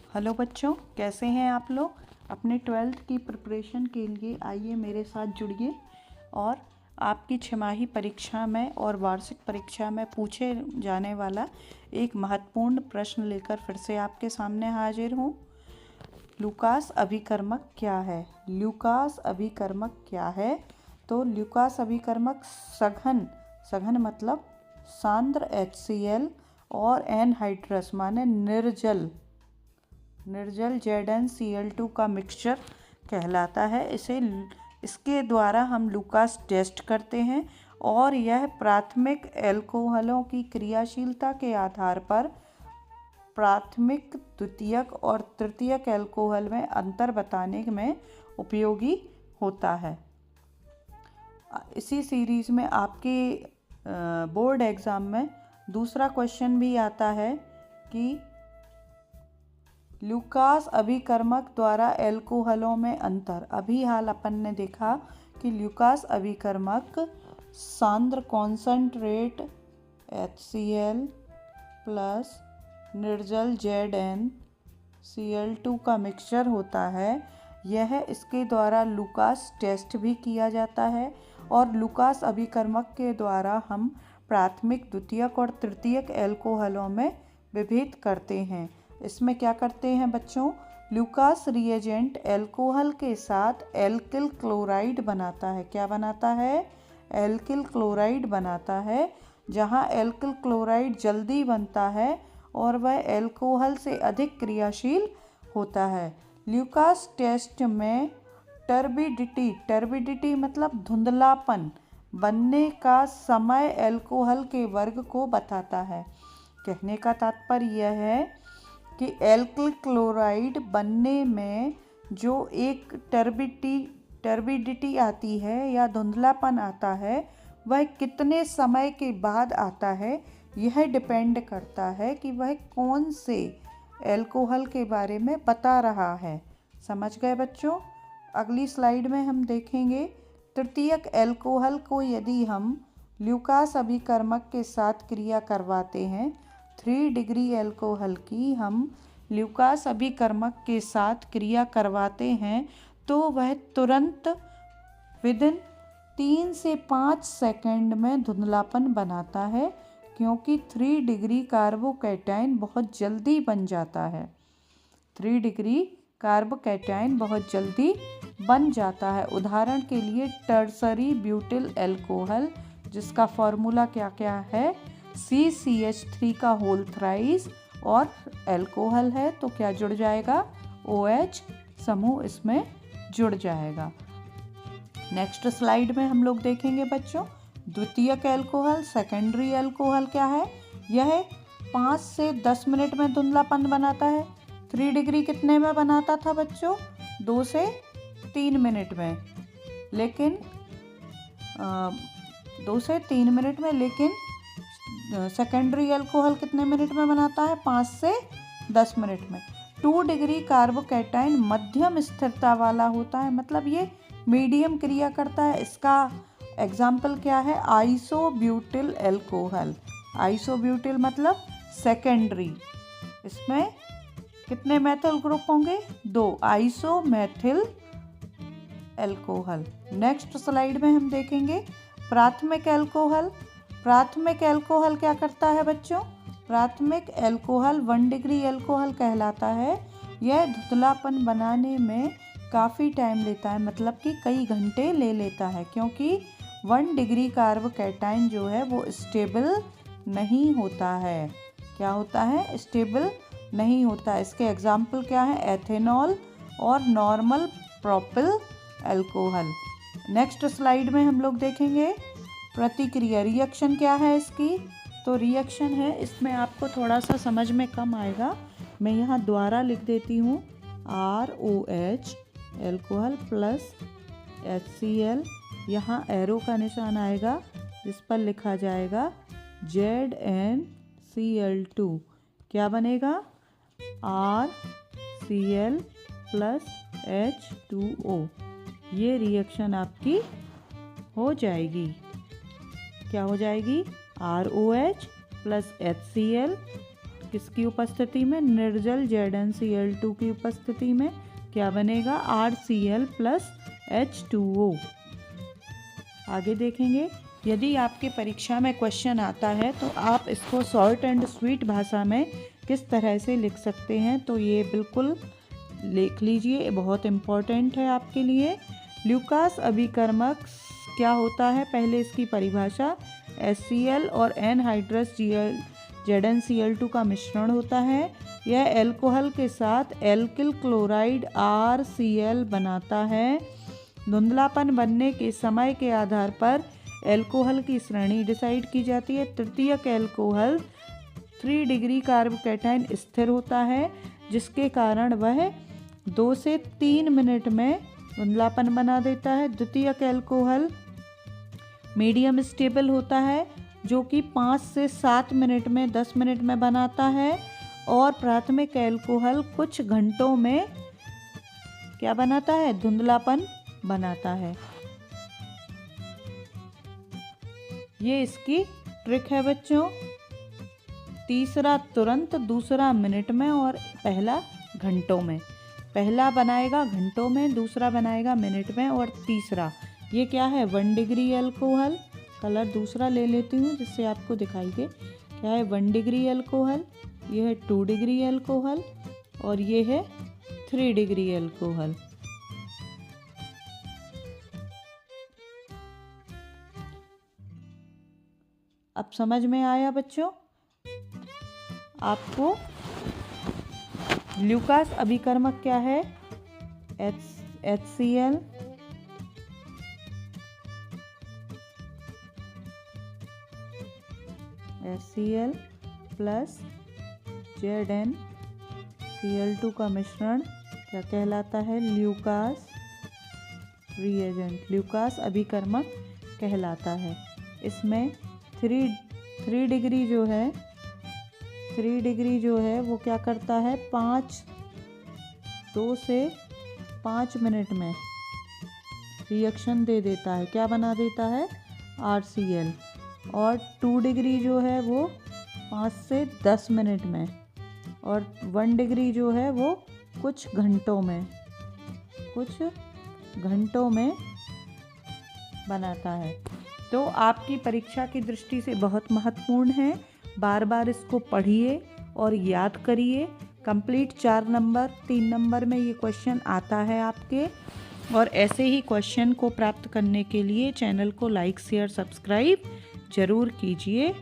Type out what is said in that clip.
Hello बच्चों, कैसे हैं आप लोग। अपने 12th की प्रिपरेशन के लिए आइए मेरे साथ जुड़िए और आपकी छमाही परीक्षा में और वार्षिक परीक्षा में पूछे जाने वाला एक महत्वपूर्ण प्रश्न लेकर फिर से आपके सामने हाजिर हूँ। लूकास अभिकर्मक क्या है? लूकास अभिकर्मक क्या है? तो लूकास अभिकर्मक सघन मतलब सांद्र HCl और एनहाइड्रस माने निर्जल ZnCl2 का मिक्सचर कहलाता है। इसके द्वारा हम लूकास टेस्ट करते हैं और यह प्राथमिक एल्कोहलों की क्रियाशीलता के आधार पर प्राथमिक, द्वितीयक और तृतीयक एल्कोहल में अंतर बताने में उपयोगी होता है। इसी सीरीज़ में आपके बोर्ड एग्ज़ाम में दूसरा क्वेश्चन भी आता है कि लूकास अभिकर्मक द्वारा एल्कोहलों में अंतर। अभी हाल अपन ने देखा कि लूकास अभिकर्मक सांद्र कॉन्सेंट्रेट HCl प्लस निर्जल ZnCl2 का मिक्सचर होता है। इसके द्वारा लूकास टेस्ट भी किया जाता है और लूकास अभिकर्मक के द्वारा हम प्राथमिक, द्वितीयक और तृतीयक एल्कोहलों में विभेद करते हैं। इसमें क्या करते हैं बच्चों, लूकास रिएजेंट एल्कोहल के साथ एल्किल क्लोराइड बनाता है। क्या बनाता है? एल्किल क्लोराइड बनाता है, जहां एल्किल क्लोराइड जल्दी बनता है और वह एल्कोहल से अधिक क्रियाशील होता है। लूकास टेस्ट में टर्बिडिटी मतलब धुंधलापन बनने का समय एल्कोहल के वर्ग को बताता है। कहने का तात्पर्य यह है कि एल्किल क्लोराइड बनने में जो एक टर्बिडिटी आती है या धुंधलापन आता है, वह कितने समय के बाद आता है, यह डिपेंड करता है कि वह कौन से एल्कोहल के बारे में बता रहा है। समझ गए बच्चों? अगली स्लाइड में हम देखेंगे तृतीयक एल्कोहल को यदि हम लूकास अभिकर्मक के साथ क्रिया करवाते हैं, 3 डिग्री एल्कोहल की हम लूकास अभिकर्मक के साथ क्रिया करवाते हैं तो वह तुरंत विदिन 3 से 5 सेकंड में धुंधलापन बनाता है, क्योंकि 3 डिग्री कार्बोकैटायन बहुत जल्दी बन जाता है। 3 डिग्री कार्बोकैटायन बहुत जल्दी बन जाता है। उदाहरण के लिए टर्सरी ब्यूटिल एल्कोहल, जिसका फॉर्मूला क्या क्या है, CCH3 का होल थ्राइस और एल्कोहल है तो क्या जुड़ जाएगा, OH समूह इसमें जुड़ जाएगा। नेक्स्ट स्लाइड में हम लोग देखेंगे बच्चों द्वितीयक एल्कोहल, सेकेंडरी एल्कोहल क्या है। यह 5 से 10 मिनट में धुंधलापन बनाता है। 3 डिग्री कितने में बनाता था बच्चों? 2 से 3 मिनट में, लेकिन 2 से 3 मिनट में, लेकिन सेकेंडरी एल्कोहल कितने मिनट में बनाता है? 5 से 10 मिनट में। 2 डिग्री कार्बोकैटायन मध्यम स्थिरता वाला होता है, मतलब ये मीडियम क्रिया करता है। इसका एग्जाम्पल क्या है? Isobutyl alcohol. आइसोब्यूटिल मतलब सेकेंडरी। इसमें कितने मेथिल ग्रुप होंगे? 2 आइसोमेथिल एल्कोहल। नेक्स्ट स्लाइड में हम देखेंगे प्राथमिक एल्कोहल। प्राथमिक एल्कोहल क्या करता है बच्चों? प्राथमिक एल्कोहल 1 डिग्री एल्कोहल कहलाता है। यह धुंधलापन बनाने में काफ़ी टाइम लेता है, मतलब कि कई घंटे ले लेता है, क्योंकि 1 डिग्री कार्बोकैटायन जो है वो स्टेबल नहीं होता है। क्या होता है? स्टेबल नहीं होता। इसके एग्जाम्पल क्या है? एथेनॉल और normal propyl alcohol. Next slide में हम लोग देखेंगे प्रतिक्रिया, रिएक्शन क्या है इसकी। तो रिएक्शन है, इसमें आपको थोड़ा सा समझ में कम आएगा, मैं यहाँ द्वारा लिख देती हूँ। ROH एल्कोहल प्लस HCl, यहाँ एरो का निशान आएगा जिस पर लिखा जाएगा ZnCl2। क्या बनेगा? RCl plus H2O। ये रिएक्शन आपकी हो जाएगी। क्या हो जाएगी? ROH प्लस HCl किसकी उपस्थिति में, निर्जल ZnCl2 की उपस्थिति में क्या बनेगा, RCl प्लस H2O। आगे देखेंगे, यदि आपके परीक्षा में क्वेश्चन आता है तो आप इसको शॉर्ट एंड स्वीट भाषा में किस तरह से लिख सकते हैं, तो ये बिल्कुल लिख लीजिए, बहुत इम्पोर्टेंट है आपके लिए। ल्यूकास अभिकर्मक क्या होता है, पहले इसकी परिभाषा, HCl और एनहाइड्रस ZnCl2 का मिश्रण होता है। यह एल्कोहल के साथ एल्किल क्लोराइड RCl बनाता है। धुंधलापन बनने के समय के आधार पर एल्कोहल की श्रेणी डिसाइड की जाती है। तृतीयक एल्कोहल 3 डिग्री कार्बोकैटायन स्थिर होता है, जिसके कारण वह 2 से 3 मिनट में धुंधलापन बना देता है। द्वितीयक एल्कोहल मीडियम स्टेबल होता है, जो कि 5 से 7 मिनट में 10 मिनट में बनाता है। और प्राथमिक एल्कोहल कुछ घंटों में क्या बनाता है, धुंधलापन बनाता है। ये इसकी ट्रिक है बच्चों। तीसरा तुरंत, दूसरा मिनट में और पहला घंटों में। पहला बनाएगा घंटों में, दूसरा बनाएगा मिनट में और तीसरा ये क्या है, 1 डिग्री एल्कोहल। कलर दूसरा ले लेती हूँ जिससे आपको दिखाई दे। क्या है, 1 डिग्री एल्कोहल, ये है 2 डिग्री एल्कोहल और ये है 3 डिग्री एल्कोहल। अब समझ में आया बच्चों आपको ल्यूकास अभिकर्मक क्या है, HCl प्लस ZnCl2 का मिश्रण क्या कहलाता है, ल्यूकास रिएजेंट, ल्यूकास अभिकर्मक कहलाता है। इसमें 3 डिग्री जो है वो क्या करता है, 2 से 5 मिनट में रिएक्शन दे देता है, क्या बना देता है, RCl। और 2 डिग्री जो है वो 5 से 10 मिनट में, और 1 डिग्री जो है वो कुछ घंटों में बनाता है। तो आपकी परीक्षा की दृष्टि से बहुत महत्वपूर्ण है। बार बार इसको पढ़िए और याद करिए। कंप्लीट 4 नंबर 3 नंबर में ये क्वेश्चन आता है आपके। और ऐसे ही क्वेश्चन को प्राप्त करने के लिए चैनल को लाइक शेयर सब्सक्राइब ज़रूर कीजिए।